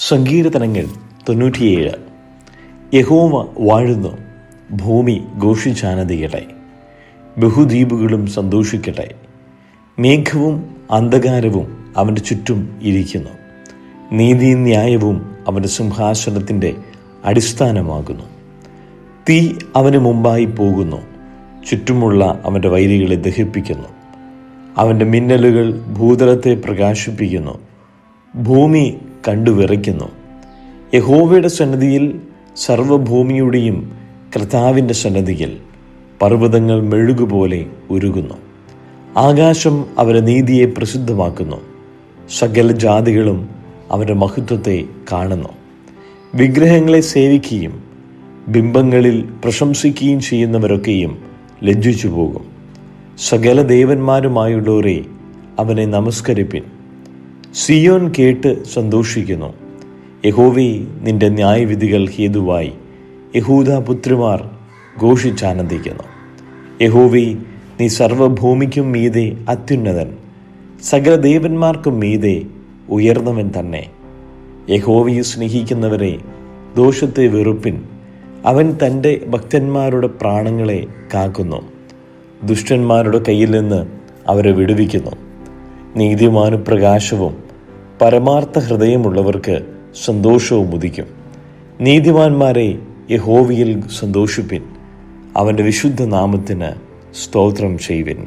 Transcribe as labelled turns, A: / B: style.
A: സങ്കീർത്തനങ്ങൾ 97. യഹോവ വാഴുന്നു, ഭൂമി ഘോഷിച്ചാനന്ദിക്കട്ടെ, ബഹുദ്വീപുകളും സന്തോഷിക്കട്ടെ. മേഘവും അന്ധകാരവും അവൻ്റെ ചുറ്റും ഇരിക്കുന്നു, നീതിയും ന്യായവും അവൻ്റെ സിംഹാസനത്തിൻ്റെ അടിസ്ഥാനമാകുന്നു. തീ അവന് മുമ്പായി പോകുന്നു, ചുറ്റുമുള്ള അവൻ്റെ വൈരികളെ ദഹിപ്പിക്കുന്നു. അവൻ്റെ മിന്നലുകൾ ഭൂതലത്തെ പ്രകാശിപ്പിക്കുന്നു, ഭൂമി കണ്ടുവിറയ്ക്കുന്നു. യഹോവയുടെ സന്നിധിയിൽ സർവ്വഭൂമിയുടെയും കർത്താവിൻ്റെ സന്നിധിയിൽ പർവ്വതങ്ങൾ മെഴുകുപോലെ ഉരുകുന്നു. ആകാശം അവരുടെ നീതിയെ പ്രസിദ്ധമാക്കുന്നു, സകല ജാതികളും അവരുടെ മഹത്വത്തെ കാണുന്നു. വിഗ്രഹങ്ങളെ സേവിക്കുകയും ബിംബങ്ങളിൽ പ്രശംസിക്കുകയും ചെയ്യുന്നവരൊക്കെയും ലജ്ജിച്ചു പോകും. സകല ദേവന്മാരുമായുള്ളവരെ അവനെ നമസ്കരിപ്പിൻ. സിയോൻ കേട്ട് സന്തോഷിക്കുന്നു, യഹോവേ നിന്റെ ന്യായവിധികൾ ഹേതുവായി യഹൂദാപുത്രിമാർ ഘോഷിച്ചാനന്ദിക്കുന്നു. യഹോവേ നീ സർവ്വഭൂമിക്കും മീതെ അത്യുന്നതൻ, സകല ദേവന്മാർക്കും മീതെ ഉയർന്നവൻ തന്നെ. യഹോവയെ സ്നേഹിക്കുന്നവരെ ദോഷത്തെ വെറുപ്പിൻ, അവൻ തൻ്റെ ഭക്തന്മാരുടെ പ്രാണങ്ങളെ കാക്കുന്നു, ദുഷ്ടന്മാരുടെ കയ്യിൽ നിന്ന് അവരെ വിടുവിക്കുന്നു. നീതിമാനു പ്രകാശവും പരമാർത്ഥ ഹൃദയമുള്ളവർക്ക് സന്തോഷവും ഉദിക്കും. നീതിമാന്മാരെ യഹോവയിൽ സന്തോഷിപ്പിൻ, അവൻ്റെ വിശുദ്ധ നാമത്തിന് സ്തോത്രം ചെയ്യുവിൻ.